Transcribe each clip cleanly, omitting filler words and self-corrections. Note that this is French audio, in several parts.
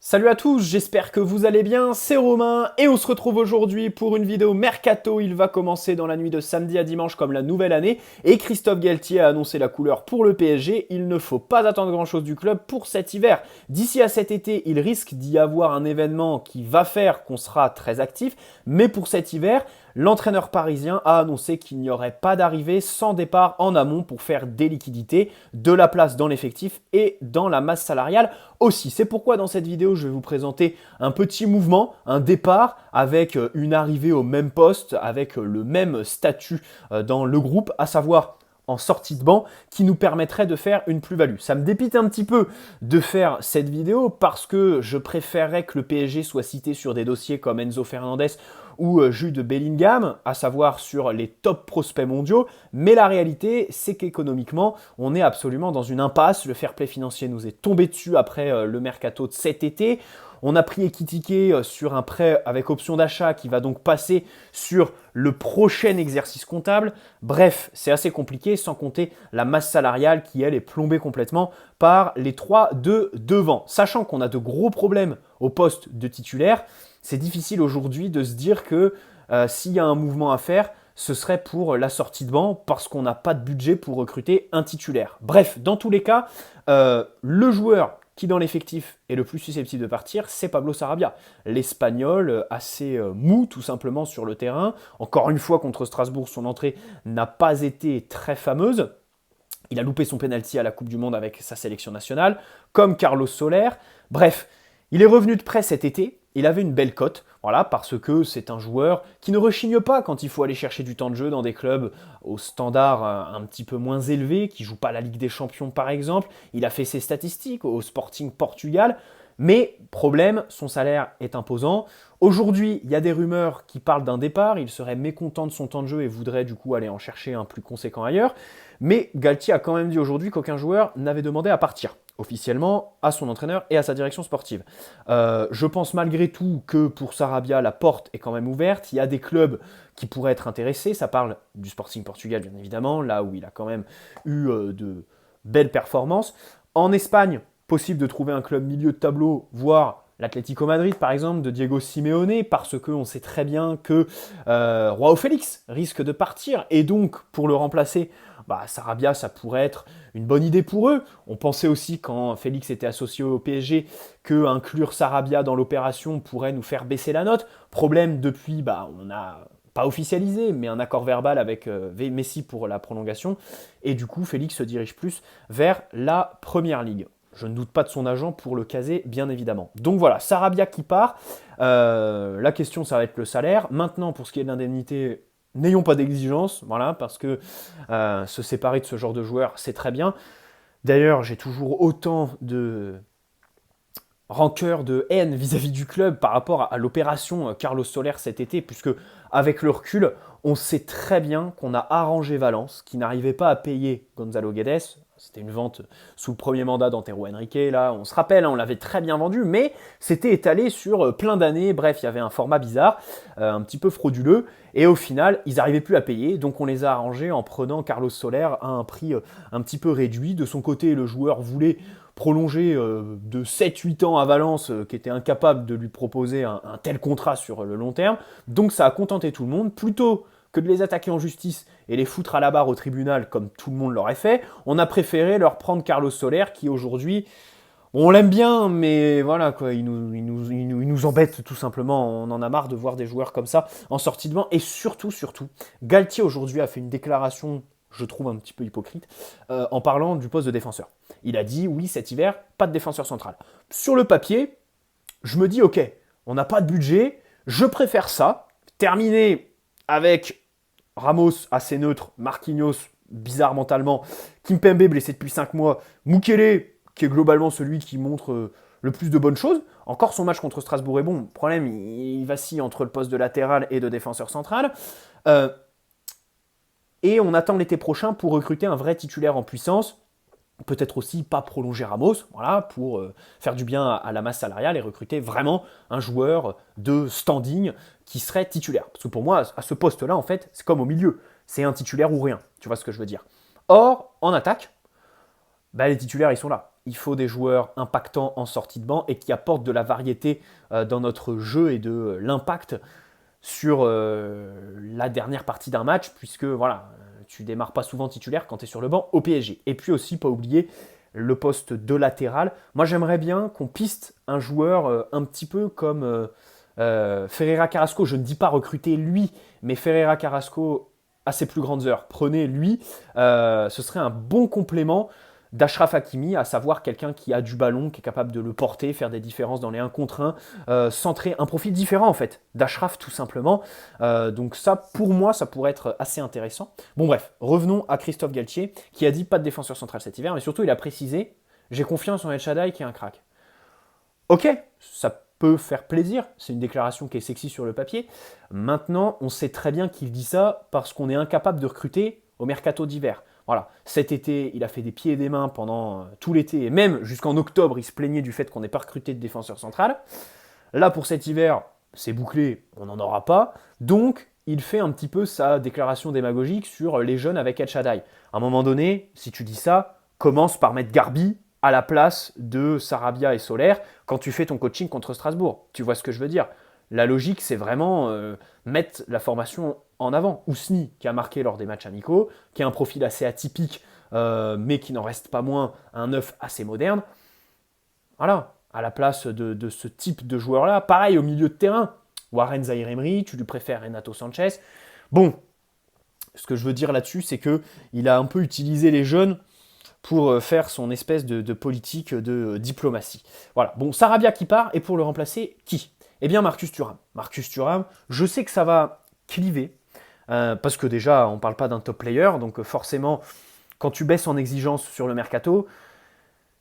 Salut à tous, j'espère que vous allez bien, c'est Romain et on se retrouve aujourd'hui pour une vidéo Mercato. Il va commencer dans la nuit de samedi à dimanche comme la nouvelle année et Christophe Galtier a annoncé la couleur pour le PSG. Il ne faut pas attendre grand chose du club pour cet hiver. D'ici à cet été, il risque d'y avoir un événement qui va faire qu'on sera très actif, mais pour cet hiver, l'entraîneur parisien a annoncé qu'il n'y aurait pas d'arrivée sans départ en amont pour faire des liquidités, de la place dans l'effectif et dans la masse salariale aussi. C'est pourquoi dans cette vidéo, je vais vous présenter un petit mouvement, un départ avec une arrivée au même poste, avec le même statut dans le groupe, à savoir en sortie de banc, qui nous permettrait de faire une plus-value. Ça me dépite un petit peu de faire cette vidéo parce que je préférerais que le PSG soit cité sur des dossiers comme Enzo Fernandez ou Jude Bellingham, à savoir sur les top prospects mondiaux, mais la réalité, c'est qu'économiquement, on est absolument dans une impasse. Le fair play financier nous est tombé dessus après le mercato de cet été. On a pris Ekitike sur un prêt avec option d'achat qui va donc passer sur le prochain exercice comptable. Bref, c'est assez compliqué sans compter la masse salariale qui, elle, est plombée complètement par les trois de devant. Sachant qu'on a de gros problèmes au poste de titulaire, c'est difficile aujourd'hui de se dire que s'il y a un mouvement à faire, ce serait pour la sortie de banc parce qu'on n'a pas de budget pour recruter un titulaire. Bref, dans tous les cas, le joueur qui dans l'effectif est le plus susceptible de partir, c'est Pablo Sarabia. L'Espagnol, assez mou tout simplement sur le terrain. Encore une fois, contre Strasbourg, son entrée n'a pas été très fameuse. Il a loupé son penalty à la Coupe du Monde avec sa sélection nationale, comme Carlos Soler. Bref, il est revenu de près cet été. Il avait une belle cote, voilà, parce que c'est un joueur qui ne rechigne pas quand il faut aller chercher du temps de jeu dans des clubs au standard un petit peu moins élevé, qui ne jouent pas la Ligue des Champions par exemple. Il a fait ses statistiques au Sporting Portugal, mais problème, son salaire est imposant. Aujourd'hui, il y a des rumeurs qui parlent d'un départ, il serait mécontent de son temps de jeu et voudrait du coup aller en chercher un plus conséquent ailleurs. Mais Galtier a quand même dit aujourd'hui qu'aucun joueur n'avait demandé à partir officiellement à son entraîneur et à sa direction sportive. Je pense malgré tout que pour Sarabia, la porte est quand même ouverte. Il y a des clubs qui pourraient être intéressés. Ça parle du Sporting Portugal, bien évidemment, là où il a quand même eu de belles performances. En Espagne, possible de trouver un club milieu de tableau, voire l'Atlético Madrid, par exemple, de Diego Simeone, parce qu'on sait très bien que Joao Félix risque de partir. Et donc, pour le remplacer, Sarabia, ça pourrait être une bonne idée pour eux. On pensait aussi, quand Félix était associé au PSG, que inclure Sarabia dans l'opération pourrait nous faire baisser la note. Problème, depuis, on n'a pas officialisé, mais un accord verbal avec Messi pour la prolongation. Et du coup, Félix se dirige plus vers la Première Ligue. Je ne doute pas de son agent pour le caser, bien évidemment. Donc voilà, Sarabia qui part. La question, ça va être le salaire. Maintenant, pour ce qui est de l'indemnité, n'ayons pas d'exigence, voilà, parce que se séparer de ce genre de joueur, c'est très bien. D'ailleurs, j'ai toujours autant de rancœur, de haine vis-à-vis du club par rapport à l'opération Carlos Soler cet été, puisque avec le recul, on sait très bien qu'on a arrangé Valence, qui n'arrivait pas à payer Gonzalo Guedes. C'était une vente sous le premier mandat d'Antero Henrique, là, on se rappelle, on l'avait très bien vendu, mais c'était étalé sur plein d'années. Bref, il y avait un format bizarre, un petit peu frauduleux, et au final, ils n'arrivaient plus à payer, donc on les a arrangés en prenant Carlos Soler à un prix un petit peu réduit. De son côté, le joueur voulait prolonger de 7-8 ans à Valence, qui était incapable de lui proposer un tel contrat sur le long terme, donc ça a contenté tout le monde. Plutôt que de les attaquer en justice et les foutre à la barre au tribunal comme tout le monde l'aurait fait, on a préféré leur prendre Carlos Soler qui aujourd'hui, on l'aime bien, mais voilà, quoi, il nous embête tout simplement. On en a marre de voir des joueurs comme ça en sortie de banc. Et surtout, Galtier aujourd'hui a fait une déclaration, je trouve un petit peu hypocrite, en parlant du poste de défenseur. Il a dit, oui, cet hiver, pas de défenseur central. Sur le papier, je me dis, ok, on n'a pas de budget, je préfère ça, terminer avec Ramos assez neutre, Marquinhos bizarre mentalement, Kimpembe blessé depuis 5 mois, Mukele qui est globalement celui qui montre le plus de bonnes choses. Encore son match contre Strasbourg est bon, le problème il vacille entre le poste de latéral et de défenseur central. Et on attend l'été prochain pour recruter un vrai titulaire en puissance. Peut-être aussi pas prolonger Ramos, voilà, pour faire du bien à la masse salariale et recruter vraiment un joueur de standing qui serait titulaire. Parce que pour moi, à ce poste-là, en fait, c'est comme au milieu. C'est un titulaire ou rien. Tu vois ce que je veux dire. Or, en attaque, les titulaires, ils sont là. il faut des joueurs impactants en sortie de banc et qui apportent de la variété dans notre jeu et de l'impact sur la dernière partie d'un match, puisque voilà, tu démarres pas souvent titulaire quand tu es sur le banc au PSG. Et puis aussi, pas oublier le poste de latéral. Moi, j'aimerais bien qu'on piste un joueur un petit peu comme Ferreira Carrasco. Je ne dis pas recruter lui, mais Ferreira Carrasco à ses plus grandes heures. Prenez lui, ce serait un bon complément d'Achraf Hakimi, à savoir quelqu'un qui a du ballon, qui est capable de le porter, faire des différences dans les 1 contre 1, centrer un profil différent en fait, d'Achraf tout simplement. Donc ça, pour moi, ça pourrait être assez intéressant. Bon bref, revenons à Christophe Galtier, qui a dit pas de défenseur central cet hiver, mais surtout il a précisé, j'ai confiance en El Shaddai qui est un crack. Ok, ça peut faire plaisir, c'est une déclaration qui est sexy sur le papier. Maintenant, on sait très bien qu'il dit ça parce qu'on est incapable de recruter au mercato d'hiver. Voilà, cet été, il a fait des pieds et des mains pendant tout l'été, et même jusqu'en octobre, il se plaignait du fait qu'on n'ait pas recruté de défenseur central. Là, pour cet hiver, c'est bouclé, on n'en aura pas. Donc, il fait un petit peu sa déclaration démagogique sur les jeunes avec El Shaddai. À un moment donné, si tu dis ça, commence par mettre Garbi à la place de Sarabia et Soler quand tu fais ton coaching contre Strasbourg. Tu vois ce que je veux dire? La logique, c'est vraiment mettre la formation en avant. Ousni, qui a marqué lors des matchs amicaux, qui a un profil assez atypique, mais qui n'en reste pas moins un neuf assez moderne. Voilà, à la place de ce type de joueur-là. Pareil, au milieu de terrain, Warren Zaïre-Emery, tu lui préfères Renato Sanchez. Bon, ce que je veux dire là-dessus, c'est qu'il a un peu utilisé les jeunes pour faire son espèce de politique de diplomatie. Voilà, bon, Sarabia qui part, et pour le remplacer, qui? Eh bien, Marcus Thuram. Marcus Thuram, je sais que ça va cliver, parce que déjà, on ne parle pas d'un top player, donc forcément, quand tu baisses en exigence sur le mercato,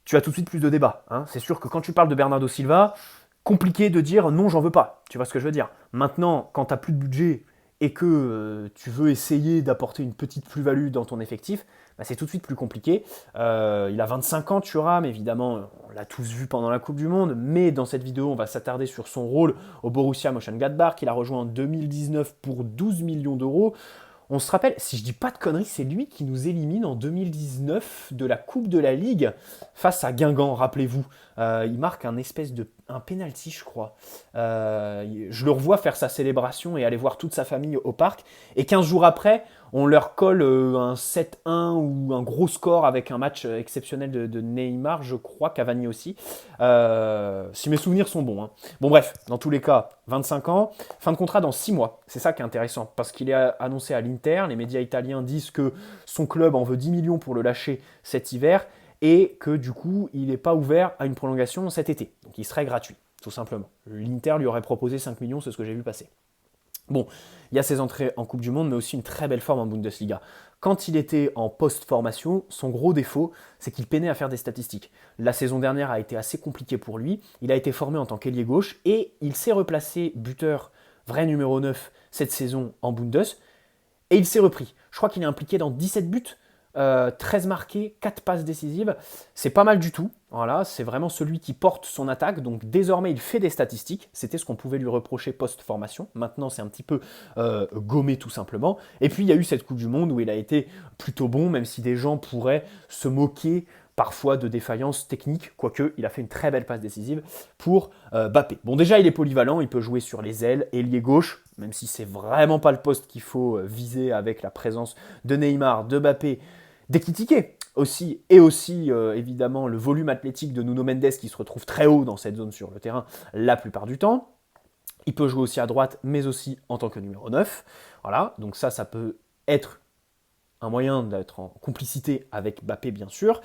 tu as tout de suite plus de débats. Hein. C'est sûr que quand tu parles de Bernardo Silva, compliqué de dire non, j'en veux pas. Tu vois ce que je veux dire? Maintenant, quand tu n'as plus de budget et que tu veux essayer d'apporter une petite plus-value dans ton effectif, bah, c'est tout de suite plus compliqué. Il a 25 ans, Thuram, évidemment, on l'a tous vu pendant la Coupe du Monde, mais dans cette vidéo, on va s'attarder sur son rôle au Borussia Mönchengladbach, qu'il a rejoint en 2019 pour 12 millions d'euros. On se rappelle, si je dis pas de conneries, c'est lui qui nous élimine en 2019 de la Coupe de la Ligue face à Guingamp, rappelez-vous. Il marque un penalty, je crois. Je le revois faire sa célébration et aller voir toute sa famille au parc. Et 15 jours après, on leur colle un 7-1 ou un gros score avec un match exceptionnel de Neymar, je crois, Cavani aussi. Si mes souvenirs sont bons. Hein. Bon bref, dans tous les cas, 25 ans, fin de contrat dans 6 mois. C'est ça qui est intéressant, parce qu'il est annoncé à l'Inter. Les médias italiens disent que son club en veut 10 millions pour le lâcher cet hiver, et que du coup, il n'est pas ouvert à une prolongation cet été. Donc il serait gratuit, tout simplement. L'Inter lui aurait proposé 5 millions, c'est ce que j'ai vu passer. Bon, il y a ses entrées en Coupe du Monde, mais aussi une très belle forme en Bundesliga. Quand il était en post-formation, son gros défaut, c'est qu'il peinait à faire des statistiques. La saison dernière a été assez compliquée pour lui. Il a été formé en tant qu'ailier gauche et il s'est replacé buteur vrai numéro 9 cette saison en Bundes. Et il s'est repris. Je crois qu'il est impliqué dans 17 buts, 13 marqués, 4 passes décisives. C'est pas mal du tout. Voilà, c'est vraiment celui qui porte son attaque. Donc désormais, il fait des statistiques. C'était ce qu'on pouvait lui reprocher post-formation. Maintenant, c'est un petit peu gommé tout simplement. Et puis, il y a eu cette Coupe du Monde où il a été plutôt bon, même si des gens pourraient se moquer parfois de défaillances techniques, quoique il a fait une très belle passe décisive pour Mbappé. Bon, déjà, il est polyvalent, il peut jouer sur les ailes, ailier gauche, même si c'est vraiment pas le poste qu'il faut viser avec la présence de Neymar, de Mbappé, d'Ekitike aussi, et aussi évidemment le volume athlétique de Nuno Mendes qui se retrouve très haut dans cette zone sur le terrain la plupart du temps. Il peut jouer aussi à droite, mais aussi en tant que numéro 9. Voilà, donc ça peut être un moyen d'être en complicité avec Mbappé, bien sûr.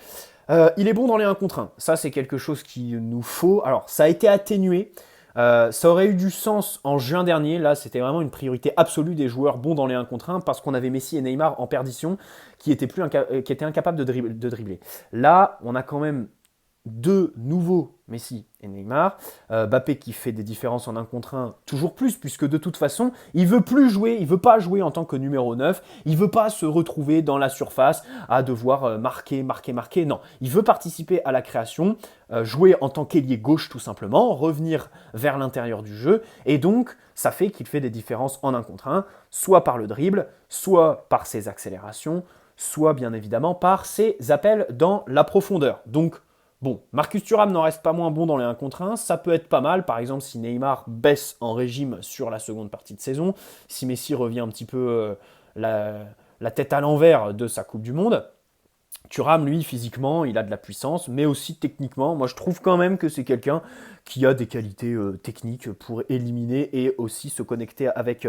Il est bon dans les 1 contre 1. Ça, c'est quelque chose qu'il nous faut. Alors, ça a été atténué. Ça aurait eu du sens en juin dernier. Là, c'était vraiment une priorité absolue des joueurs bons dans les 1 contre 1 parce qu'on avait Messi et Neymar en perdition qui étaient incapables de dribbler. Là, on a quand même 2 nouveaux Messi et Neymar. Mbappé qui fait des différences en 1 contre 1 toujours plus, puisque de toute façon, il veut plus jouer, il veut pas jouer en tant que numéro 9, il veut pas se retrouver dans la surface à devoir marquer. Non, il veut participer à la création, jouer en tant qu'ailier gauche tout simplement, revenir vers l'intérieur du jeu, et donc ça fait qu'il fait des différences en 1 contre 1, soit par le dribble, soit par ses accélérations, soit bien évidemment par ses appels dans la profondeur. Donc Bon, Marcus Thuram n'en reste pas moins bon dans les 1 contre 1, ça peut être pas mal, par exemple si Neymar baisse en régime sur la seconde partie de saison, si Messi revient un petit peu la, la tête à l'envers de sa Coupe du Monde. Thuram, lui, physiquement, il a de la puissance, mais aussi techniquement. Moi, je trouve quand même que c'est quelqu'un qui a des qualités techniques pour éliminer et aussi se connecter avec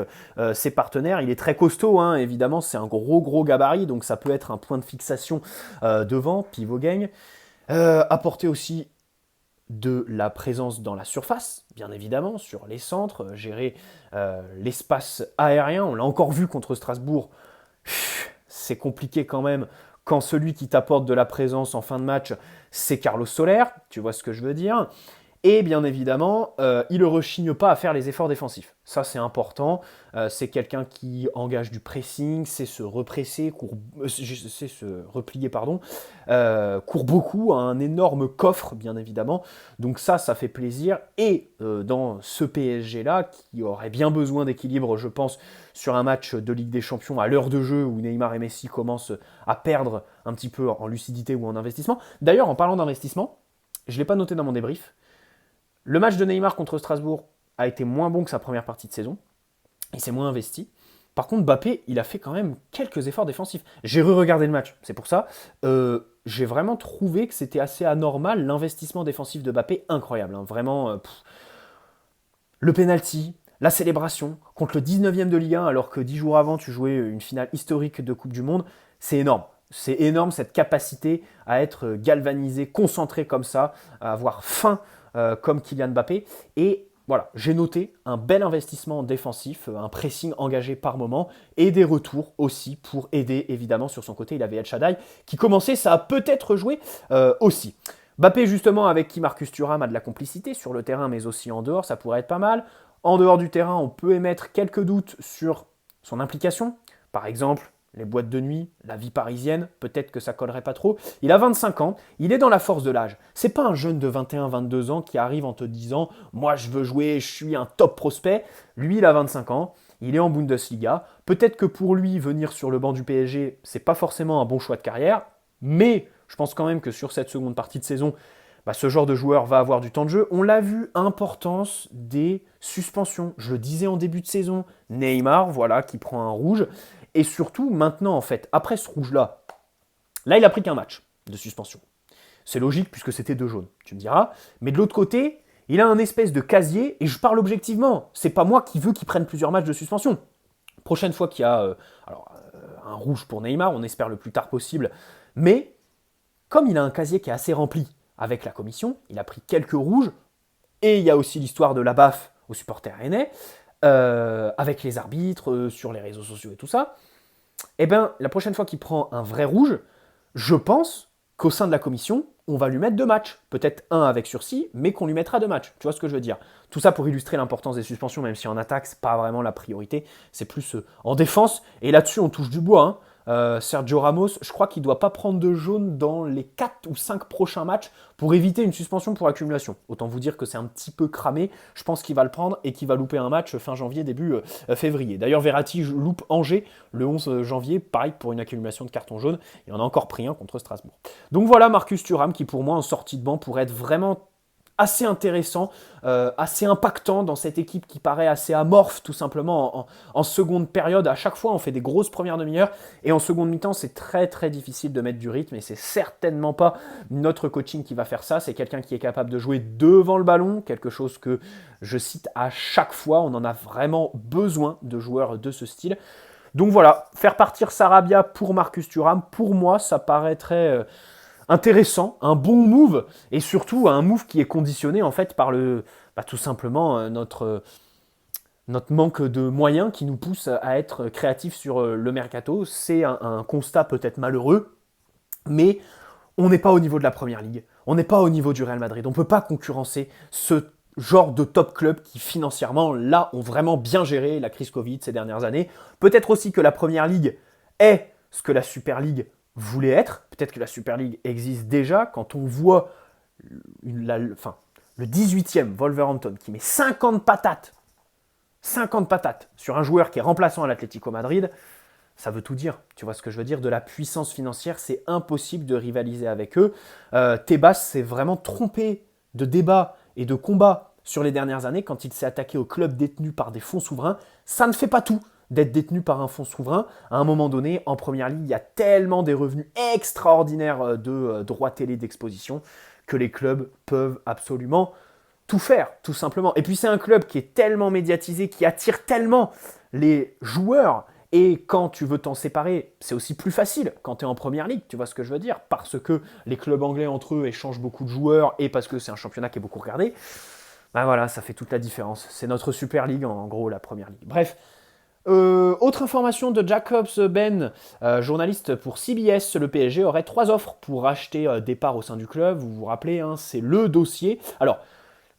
ses partenaires. Il est très costaud, hein, évidemment, c'est un gros gabarit, donc ça peut être un point de fixation devant, pivot gang. Apporter aussi de la présence dans la surface, bien évidemment, sur les centres, gérer l'espace aérien. On l'a encore vu contre Strasbourg. C'est compliqué quand même quand celui qui t'apporte de la présence en fin de match, c'est Carlos Soler, tu vois ce que je veux dire. Et bien évidemment, il ne rechigne pas à faire les efforts défensifs. Ça, c'est important. C'est quelqu'un qui engage du pressing, c'est se represser, c'est se replier, pardon, court beaucoup, a un énorme coffre, bien évidemment. Donc ça fait plaisir. Et dans ce PSG-là, qui aurait bien besoin d'équilibre, je pense, sur un match de Ligue des Champions à l'heure de jeu où Neymar et Messi commencent à perdre un petit peu en lucidité ou en investissement. D'ailleurs, en parlant d'investissement, je ne l'ai pas noté dans mon débrief, le match de Neymar contre Strasbourg a été moins bon que sa première partie de saison. Il s'est moins investi. Par contre, Mbappé, il a fait quand même quelques efforts défensifs. J'ai re-regardé le match, c'est pour ça. J'ai vraiment trouvé que c'était assez anormal, l'investissement défensif de Mbappé, incroyable. Hein, vraiment, le penalty, la célébration contre le 19e de Ligue 1, alors que 10 jours avant, tu jouais une finale historique de Coupe du Monde, c'est énorme. C'est énorme cette capacité à être galvanisé, concentré comme ça, à avoir faim comme Kylian Mbappé. Et voilà, j'ai noté un bel investissement défensif, un pressing engagé par moment et des retours aussi pour aider évidemment sur son côté. Il avait El Shaddai qui commençait, ça a peut-être joué aussi. Mbappé justement avec qui Marcus Thuram a de la complicité sur le terrain mais aussi en dehors, ça pourrait être pas mal. En dehors du terrain, on peut émettre quelques doutes sur son implication. Par exemple, les boîtes de nuit, la vie parisienne, peut-être que ça collerait pas trop. Il a 25 ans, il est dans la force de l'âge. C'est pas un jeune de 21-22 ans qui arrive en te disant « Moi, je veux jouer, je suis un top prospect ». Lui, il a 25 ans, il est en Bundesliga. Peut-être que pour lui, venir sur le banc du PSG, c'est pas forcément un bon choix de carrière, mais je pense quand même que sur cette seconde partie de saison, ce genre de joueur va avoir du temps de jeu. On l'a vu, importance des suspensions. Je le disais en début de saison, Neymar, voilà, qui prend un rouge. Et surtout, maintenant, en fait, après ce rouge-là, là, il a pris qu'un match de suspension. C'est logique puisque c'était 2 jaunes, tu me diras. Mais de l'autre côté, il a un espèce de casier, et je parle objectivement. C'est pas moi qui veux qu'il prenne plusieurs matchs de suspension. Prochaine fois qu'il y a un rouge pour Neymar, on espère le plus tard possible. Mais comme il a un casier qui est assez rempli avec la commission, il a pris quelques rouges, et il y a aussi l'histoire de la baffe aux supporters rennais, avec les arbitres, sur les réseaux sociaux et tout ça, eh bien, la prochaine fois qu'il prend un vrai rouge, je pense qu'au sein de la commission, on va lui mettre 2 matchs. Peut-être un avec sursis, mais qu'on lui mettra 2 matchs. Tu vois ce que je veux dire? Tout ça pour illustrer l'importance des suspensions, même si en attaque, c'est pas vraiment la priorité. C'est plus en défense. Et là-dessus, on touche du bois, hein. Sergio Ramos, je crois qu'il ne doit pas prendre de jaune dans les 4 ou 5 prochains matchs pour éviter une suspension pour accumulation. Autant vous dire que c'est un petit peu cramé. Je pense qu'il va le prendre et qu'il va louper un match fin janvier, début février. D'ailleurs, Verratti loupe Angers le 11 janvier, pareil pour une accumulation de cartons jaunes. Il en a encore pris un contre Strasbourg. Donc voilà Marcus Thuram qui pour moi en sortie de banc pourrait être vraiment assez intéressant, assez impactant dans cette équipe qui paraît assez amorphe tout simplement en seconde période. À chaque fois, on fait des grosses premières demi-heures et en seconde mi-temps, c'est très difficile de mettre du rythme et c'est certainement pas notre coaching qui va faire ça. C'est quelqu'un qui est capable de jouer devant le ballon, quelque chose que je cite à chaque fois. On en a vraiment besoin de joueurs de ce style. Donc voilà, faire partir Sarabia pour Marcus Thuram, pour moi, ça paraîtrait intéressant, un bon move, et surtout un move qui est conditionné en fait par tout simplement notre manque de moyens qui nous pousse à être créatifs sur le mercato. C'est un constat peut-être malheureux, mais on n'est pas au niveau de la Première Ligue, on n'est pas au niveau du Real Madrid, on ne peut pas concurrencer ce genre de top club qui financièrement, là, ont vraiment bien géré la crise Covid ces dernières années. Peut-être aussi que la Première Ligue est ce que la Super League voulait être. Peut-être que la Super League existe déjà. Quand on voit le 18e Wolverhampton qui met 50 patates sur un joueur qui est remplaçant à l'Atlético Madrid, ça veut tout dire. Tu vois ce que je veux dire? De la puissance financière, c'est impossible de rivaliser avec eux. Tebas s'est vraiment trompé de débat et de combat sur les dernières années quand il s'est attaqué aux clubs détenus par des fonds souverains. Ça ne fait pas tout d'être détenu par un fonds souverain. À un moment donné, en première ligue, il y a tellement des revenus extraordinaires de droits télé d'exposition que les clubs peuvent absolument tout faire, tout simplement. Et puis c'est un club qui est tellement médiatisé, qui attire tellement les joueurs. Et quand tu veux t'en séparer, c'est aussi plus facile quand tu es en première ligue, tu vois ce que je veux dire? Parce que les clubs anglais entre eux échangent beaucoup de joueurs et parce que c'est un championnat qui est beaucoup regardé. Ben voilà, ça fait toute la différence. C'est notre Super League, en gros, la première ligue. Bref, autre information de Jacobs Ben, journaliste pour CBS, le PSG aurait 3 offres pour acheter des parts au sein du club. Vous vous rappelez, hein, c'est le dossier. Alors,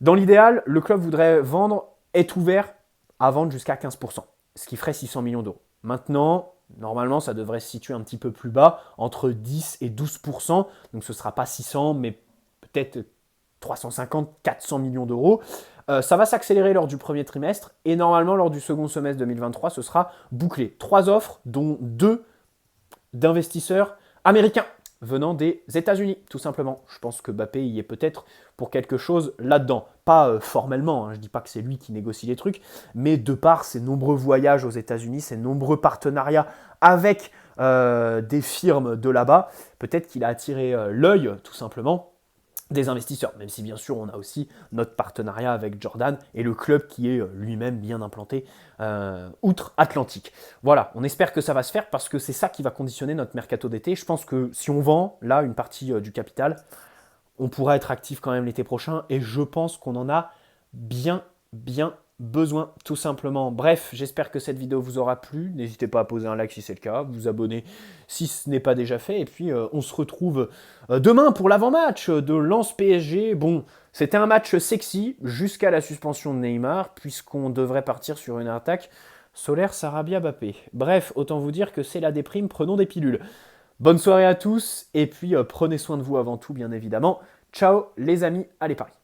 dans l'idéal, le club voudrait vendre, est ouvert à vendre jusqu'à 15%, ce qui ferait 600 millions d'euros. Maintenant, normalement, ça devrait se situer un petit peu plus bas, entre 10 et 12%. Donc ce ne sera pas 600, mais peut-être 350, 400 millions d'euros. Ça va s'accélérer lors du premier trimestre et normalement, lors du second semestre 2023, ce sera bouclé. 3 offres, dont 2 d'investisseurs américains venant des États-Unis, tout simplement. Je pense que Mbappé y est peut-être pour quelque chose là-dedans. Pas formellement, hein, je ne dis pas que c'est lui qui négocie les trucs, mais de par ses nombreux voyages aux États-Unis, ses nombreux partenariats avec des firmes de là-bas, peut-être qu'il a attiré l'œil, tout simplement, des investisseurs, même si bien sûr on a aussi notre partenariat avec Jordan et le club qui est lui-même bien implanté outre-Atlantique. Voilà, on espère que ça va se faire parce que c'est ça qui va conditionner notre mercato d'été. Je pense que si on vend là une partie du capital, on pourra être actif quand même l'été prochain et je pense qu'on en a bien besoin tout simplement. Bref, j'espère que cette vidéo vous aura plu. N'hésitez pas à poser un like si c'est le cas, vous abonner si ce n'est pas déjà fait. Et puis on se retrouve demain pour l'avant-match de Lens PSG. Bon, c'était un match sexy jusqu'à la suspension de Neymar, puisqu'on devrait partir sur une attaque Solaire, Sarabia, Mbappé. Bref, autant vous dire que c'est la déprime, prenons des pilules. Bonne soirée à tous, et puis prenez soin de vous avant tout, bien évidemment. Ciao les amis, allez Paris.